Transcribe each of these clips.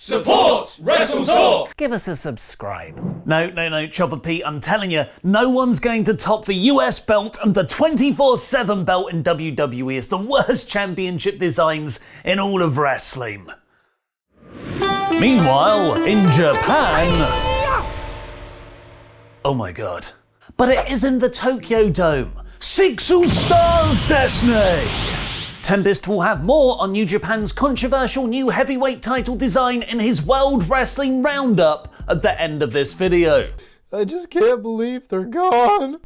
Support WrestleTalk! Give us a subscribe. No, Chopper Pete, I'm telling you, no one's going to top the US belt, and the 24/7 belt in WWE is the worst championship designs in all of wrestling. Meanwhile, in Japan... Oh my god. But it is in the Tokyo Dome. Six Stars Destiny! Tempest will have more on New Japan's controversial new heavyweight title design in his World Wrestling Roundup at the end of this video. I just can't believe they're gone.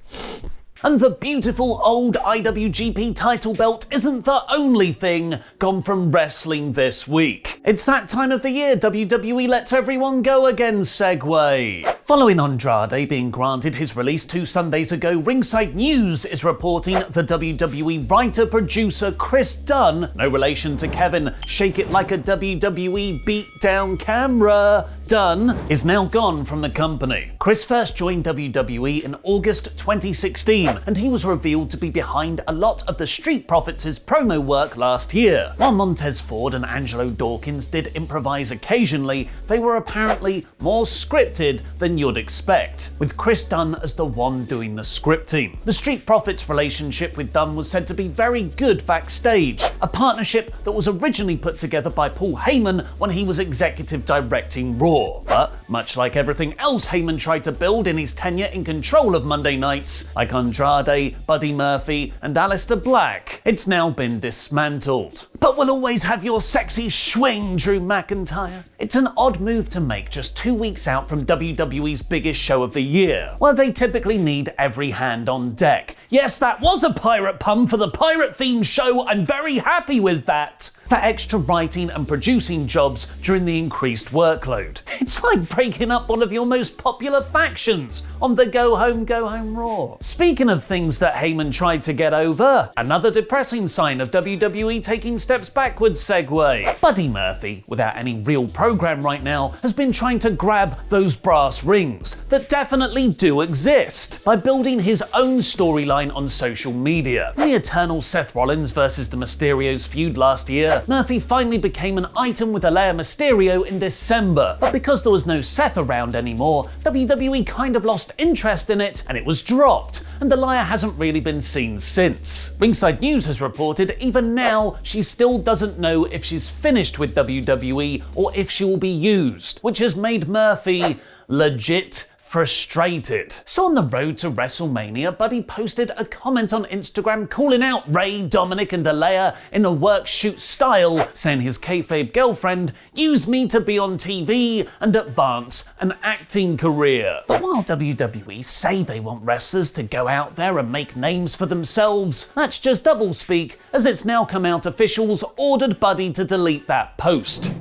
And the beautiful old IWGP title belt isn't the only thing gone from wrestling this week. It's that time of the year WWE lets everyone go again segue. Following Andrade being granted his release 2 Sundays ago, Ringside News is reporting the WWE writer-producer Chris Dunn, no relation to Kevin, shake it like a WWE beat-down camera, Dunn is now gone from the company. Chris first joined WWE in August 2016, and he was revealed to be behind a lot of the Street Profits' promo work last year. While Montez Ford and Angelo Dawkins did improvise occasionally, they were apparently more scripted than you'd expect, with Chris Dunn as the one doing the scripting. The Street Profits' relationship with Dunn was said to be very good backstage, a partnership that was originally put together by Paul Heyman when he was executive directing Raw. But much like everything else Heyman tried to build in his tenure in control of Monday nights, like Andrade, Buddy Murphy, and Aleister Black, it's now been dismantled. But we'll always have your sexy swing, Drew McIntyre. It's an odd move to make just 2 weeks out from WWE's biggest show of the year, where they typically need every hand on deck. Yes, that was a pirate pun for the pirate-themed show. I'm very happy with that. For extra writing and producing jobs during the increased workload. It's like breaking up one of your most popular factions on the Go Home Raw. Speaking of things that Heyman tried to get over, another depressing sign of WWE taking steps backwards segue. Buddy Murphy, without any real program right now, has been trying to grab those brass rings that definitely do exist by building his own storyline on social media. In the eternal Seth Rollins versus the Mysterios feud last year, Murphy finally became an item with Alea Mysterio in December, but because there was no Seth around anymore, WWE kind of lost interest in it and it was dropped, and Alea hasn't really been seen since. Ringside News has reported even now she still doesn't know if she's finished with WWE or if she will be used, which has made Murphy legit frustrated. So on the road to WrestleMania, Buddy posted a comment on Instagram calling out Ray, Dominic, and Alea in a work shoot style, saying his kayfabe girlfriend used me to be on TV and advance an acting career. But while WWE say they want wrestlers to go out there and make names for themselves, that's just doublespeak, as it's now come out officials ordered Buddy to delete that post.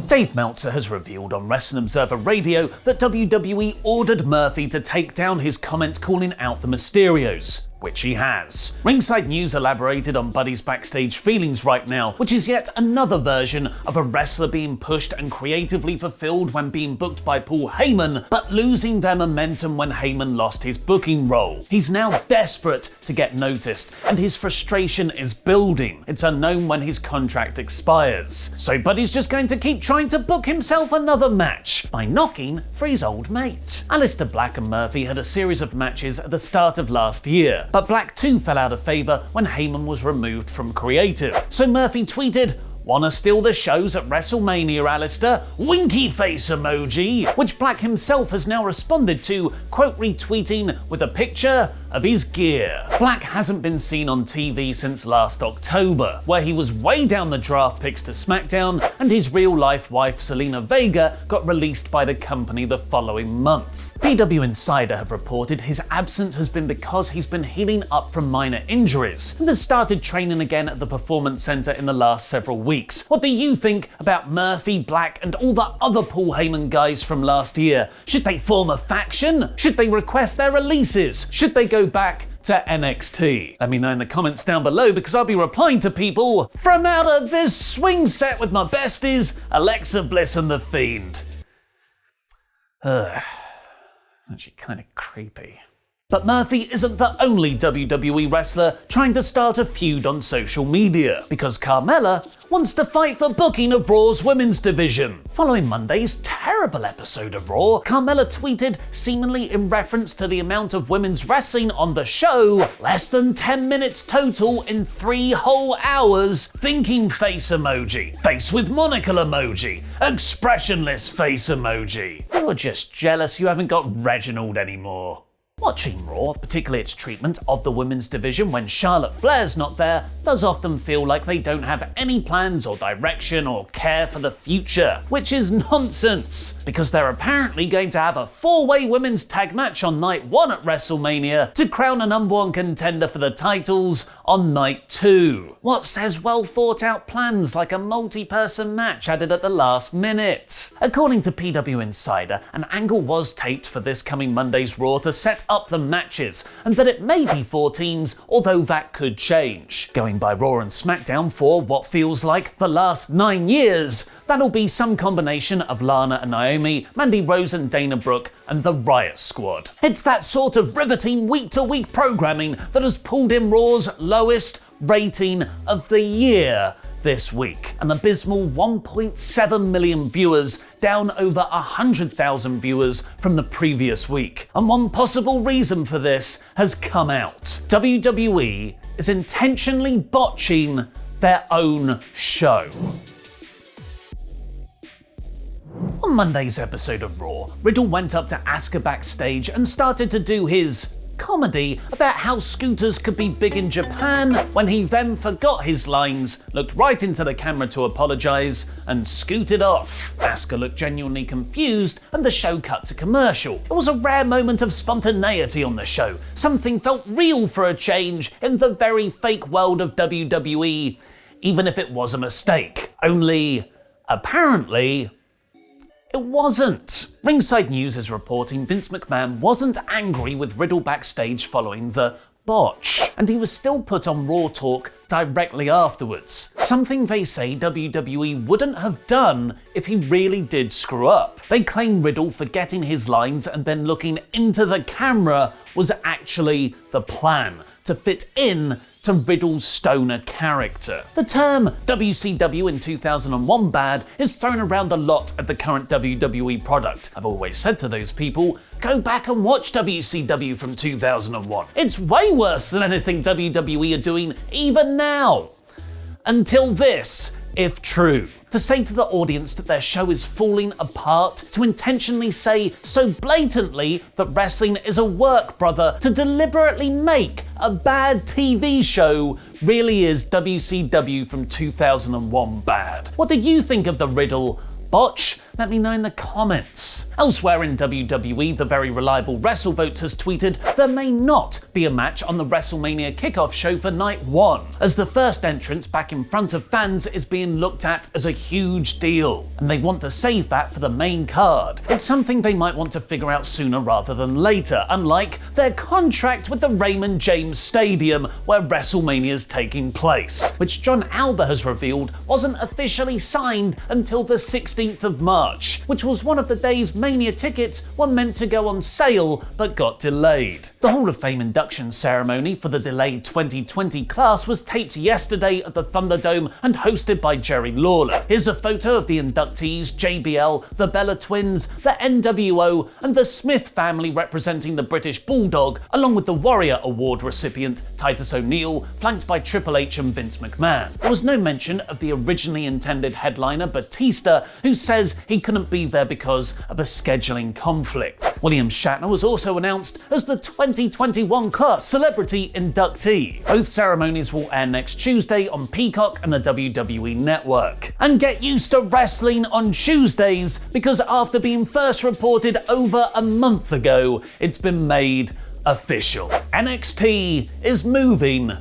Dave Meltzer has revealed on Wrestling Observer Radio that WWE ordered Murphy to take down his comment calling out the Mysterios, which he has. Ringside News elaborated on Buddy's backstage feelings right now, which is yet another version of a wrestler being pushed and creatively fulfilled when being booked by Paul Heyman, but losing their momentum when Heyman lost his booking role. He's now desperate to get noticed, and his frustration is building. It's unknown when his contract expires. So Buddy's just going to keep trying to book himself another match by knocking for his old mate. Aleister Black and Murphy had a series of matches at the start of last year, but Black too fell out of favour when Heyman was removed from creative. So Murphy tweeted, "Wanna steal the shows at WrestleMania, Aleister? Winky face emoji," which Black himself has now responded to, quote retweeting with a picture of his gear. Black hasn't been seen on TV since last October, where he was way down the draft picks to SmackDown, and his real-life wife Selena Vega got released by the company the following month. PW Insider have reported his absence has been because he's been healing up from minor injuries and has started training again at the Performance Center in the last several weeks. What do you think about Murphy, Black, and all the other Paul Heyman guys from last year? Should they form a faction? Should they request their releases? Should they go back to NXT? Let me know in the comments down below, because I'll be replying to people from out of this swing set with my besties, Alexa Bliss and The Fiend. Actually kind of creepy. But Murphy isn't the only WWE wrestler trying to start a feud on social media, because Carmella wants to fight for booking of Raw's women's division. Following Monday's terrible episode of Raw, Carmella tweeted, seemingly in reference to the amount of women's wrestling on the show, less than 10 minutes total in 3 whole hours, thinking face emoji, face with monocle emoji, expressionless face emoji. You're just jealous you haven't got Reginald anymore. Watching Raw, particularly its treatment of the women's division when Charlotte Flair's not there, does often feel like they don't have any plans or direction or care for the future, which is nonsense, because they're apparently going to have a 4-way women's tag match on night 1 at WrestleMania to crown a #1 contender for the titles on night 2. What says well thought out plans like a multi-person match added at the last minute? According to PW Insider, an angle was taped for this coming Monday's Raw to set up the matches, and that it may be 4 teams, although that could change. Going by Raw and SmackDown for what feels like the last 9 years, that'll be some combination of Lana and Naomi, Mandy Rose and Dana Brooke, and the Riot Squad. It's that sort of riveting week-to-week programming that has pulled in Raw's lowest rating of the year this week, an abysmal 1.7 million viewers, down over 100,000 viewers from the previous week. And one possible reason for this has come out. WWE is intentionally botching their own show. On Monday's episode of Raw, Riddle went up to Asuka backstage and started to do his comedy about how scooters could be big in Japan, when he then forgot his lines, looked right into the camera to apologise, and scooted off. Asuka looked genuinely confused, and the show cut to commercial. It was a rare moment of spontaneity on the show. Something felt real for a change in the very fake world of WWE, even if it was a mistake. Only, apparently, it wasn't. Ringside News is reporting Vince McMahon wasn't angry with Riddle backstage following the botch, and he was still put on Raw Talk directly afterwards. Something they say WWE wouldn't have done if he really did screw up. They claim Riddle forgetting his lines and then looking into the camera was actually the plan, to fit in to Riddle's stoner character. The term WCW in 2001 bad is thrown around a lot at the current WWE product. I've always said to those people, go back and watch WCW from 2001. It's way worse than anything WWE are doing even now. Until this, if true. To say to the audience that their show is falling apart, to intentionally say so blatantly that wrestling is a work, brother, to deliberately make a bad TV show really is WCW from 2001 bad. What did you think of the Riddle botch? Let me know in the comments. Elsewhere in WWE, the very reliable WrestleVotes has tweeted there may not be a match on the WrestleMania kickoff show for night 1, as the first entrance back in front of fans is being looked at as a huge deal, and they want to save that for the main card. It's something they might want to figure out sooner rather than later, unlike their contract with the Raymond James Stadium where WrestleMania is taking place, which John Alba has revealed wasn't officially signed until the 16th of March. Which was one of the days Mania tickets were meant to go on sale but got delayed. The Hall of Fame induction ceremony for the delayed 2020 class was taped yesterday at the Thunderdome and hosted by Jerry Lawler. Here's a photo of the inductees, JBL, the Bella Twins, the NWO, and the Smith family representing the British Bulldog, along with the Warrior Award recipient Titus O'Neil, flanked by Triple H and Vince McMahon. There was no mention of the originally intended headliner Batista, who says he couldn't be there because of a scheduling conflict. William Shatner was also announced as the 2021 class celebrity inductee. Both ceremonies will air next Tuesday on Peacock and the WWE Network. And get used to wrestling on Tuesdays, because after being first reported over a month ago, it's been made official. NXT is moving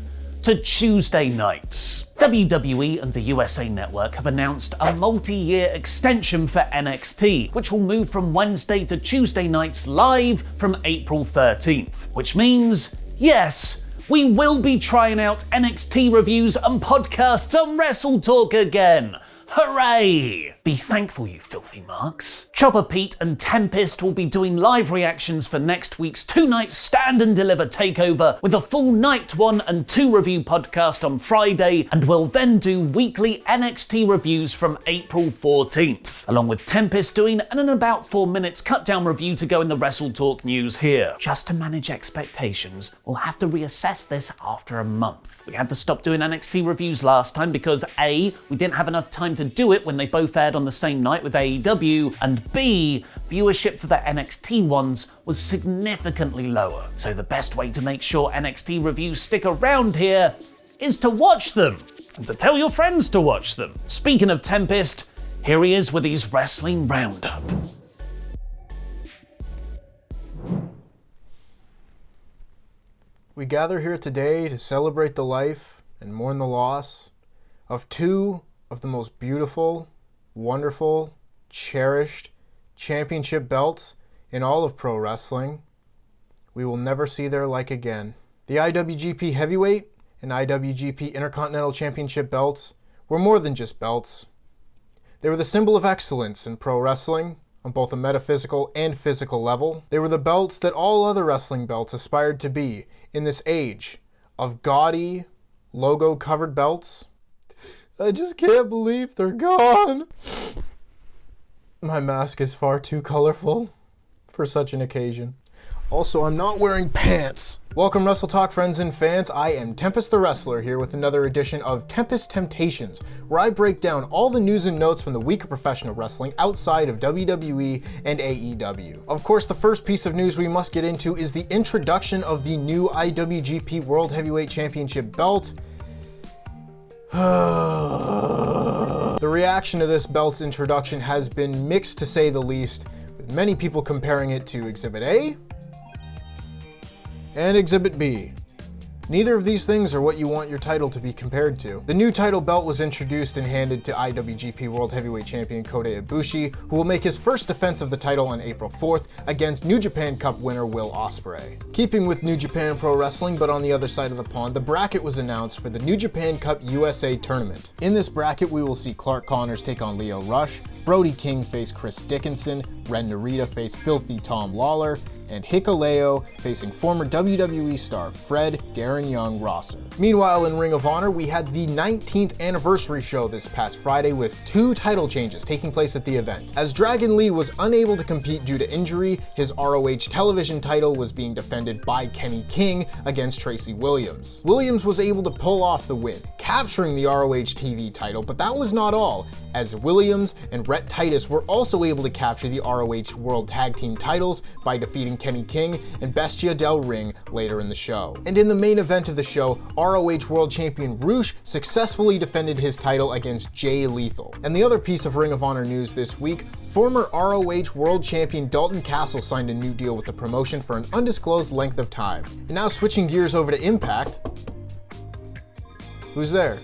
to Tuesday nights. WWE and the USA Network have announced a multi-year extension for NXT, which will move from Wednesday to Tuesday nights live from April 13th. Which means, yes, we will be trying out NXT reviews and podcasts on WrestleTalk again. Hooray! Be thankful, you filthy marks. Chopper Pete and Tempest will be doing live reactions for next week's 2-night Stand and Deliver takeover with a full Night 1 and 2 review podcast on Friday, and will then do weekly NXT reviews from April 14th, along with Tempest doing an in about 4 minutes cut down review to go in the WrestleTalk news here. Just to manage expectations, we'll have to reassess this after a month. We had to stop doing NXT reviews last time because A, we didn't have enough time to do it when they both aired on the same night with AEW, and B, viewership for the NXT ones was significantly lower. So the best way to make sure NXT reviews stick around here is to watch them, and to tell your friends to watch them. Speaking of Tempest, here he is with his wrestling roundup. We gather here today to celebrate the life and mourn the loss of two of the most beautiful, wonderful, cherished championship belts in all of pro wrestling. We will never see their like again. The IWGP Heavyweight and IWGP Intercontinental Championship belts were more than just belts. They were the symbol of excellence in pro wrestling on both a metaphysical and physical level. They were the belts that all other wrestling belts aspired to be in this age of gaudy, logo-covered belts. I just can't believe they're gone. My mask is far too colorful for such an occasion. Also, I'm not wearing pants. Welcome, WrestleTalk friends and fans. I am Tempest the Wrestler here with another edition of Tempest Temptations, where I break down all the news and notes from the week of professional wrestling outside of WWE and AEW. Of course, the first piece of news we must get into is the introduction of the new IWGP World Heavyweight Championship belt. The reaction to this belt's introduction has been mixed to say the least, with many people comparing it to Exhibit A and Exhibit B. Neither of these things are what you want your title to be compared to. The new title belt was introduced and handed to IWGP World Heavyweight Champion Kota Ibushi, who will make his first defense of the title on April 4th against New Japan Cup winner Will Ospreay. Keeping with New Japan Pro Wrestling, but on the other side of the pond, the bracket was announced for the New Japan Cup USA tournament. In this bracket, we will see Clark Connors take on Lio Rush, Brody King face Chris Dickinson, Ren Narita face Filthy Tom Lawler, and Hikuleo facing former WWE star Fred Darren Young Rosser. Meanwhile, in Ring of Honor, we had the 19th anniversary show this past Friday with 2 title changes taking place at the event. As Dragon Lee was unable to compete due to injury, his ROH television title was being defended by Kenny King against Tracy Williams. Williams was able to pull off the win, capturing the ROH TV title, but that was not all, as Williams and Rhett Titus were also able to capture the ROH World Tag Team titles by defeating Kenny King and Bestia Del Ring later in the show. And in the main event of the show, ROH World Champion Rush successfully defended his title against Jay Lethal. And the other piece of Ring of Honor news this week, former ROH World Champion Dalton Castle signed a new deal with the promotion for an undisclosed length of time. And now switching gears over to Impact. Who's there?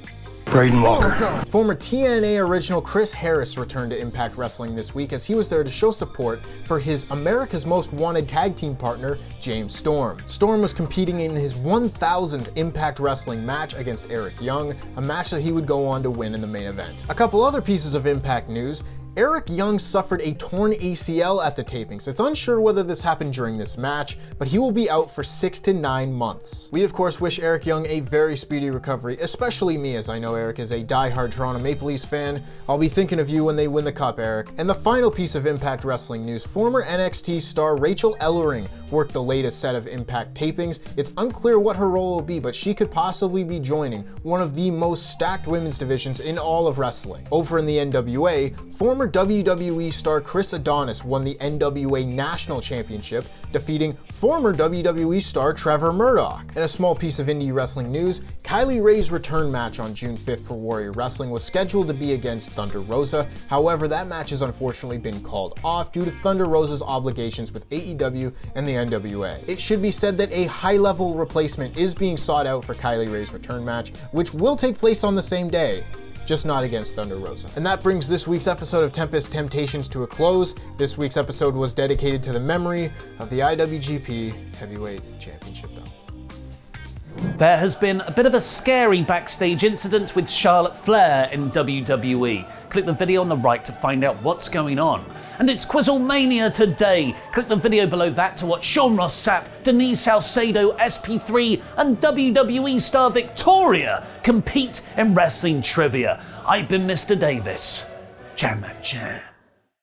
Braden Walker. Oh, former TNA original Chris Harris returned to Impact Wrestling this week as he was there to show support for his America's Most Wanted tag team partner, James Storm. Storm was competing in his 1000th Impact Wrestling match against Eric Young, a match that he would go on to win in the main event. A couple other pieces of Impact news. Eric Young suffered a torn ACL at the tapings. It's unsure whether this happened during this match, but he will be out for 6 to 9 months. We of course wish Eric Young a very speedy recovery, especially me, as I know Eric is a die-hard Toronto Maple Leafs fan. I'll be thinking of you when they win the cup, Eric. And the final piece of Impact Wrestling news, former NXT star Rachel Ellering worked the latest set of Impact tapings. It's unclear what her role will be, but she could possibly be joining one of the most stacked women's divisions in all of wrestling. Over in the NWA, former WWE star Chris Adonis won the NWA National Championship, defeating former WWE star Trevor Murdoch. And a small piece of indie wrestling news, Kylie Rae's return match on June 5th for Warrior Wrestling was scheduled to be against Thunder Rosa. However, that match has unfortunately been called off due to Thunder Rosa's obligations with AEW and the NWA. It should be said that a high-level replacement is being sought out for Kylie Rae's return match, which will take place on the same day, just not against Thunder Rosa. And that brings this week's episode of Tempest Temptations to a close. This week's episode was dedicated to the memory of the IWGP Heavyweight Championship belt. There has been a bit of a scary backstage incident with Charlotte Flair in WWE. Click the video on the right to find out what's going on. And it's Quizzlemania today. Click the video below that to watch Sean Ross Sapp, Denise Salcedo, SP3 and WWE star Victoria compete in wrestling trivia. I've been Mr. Davis. Jam that jam.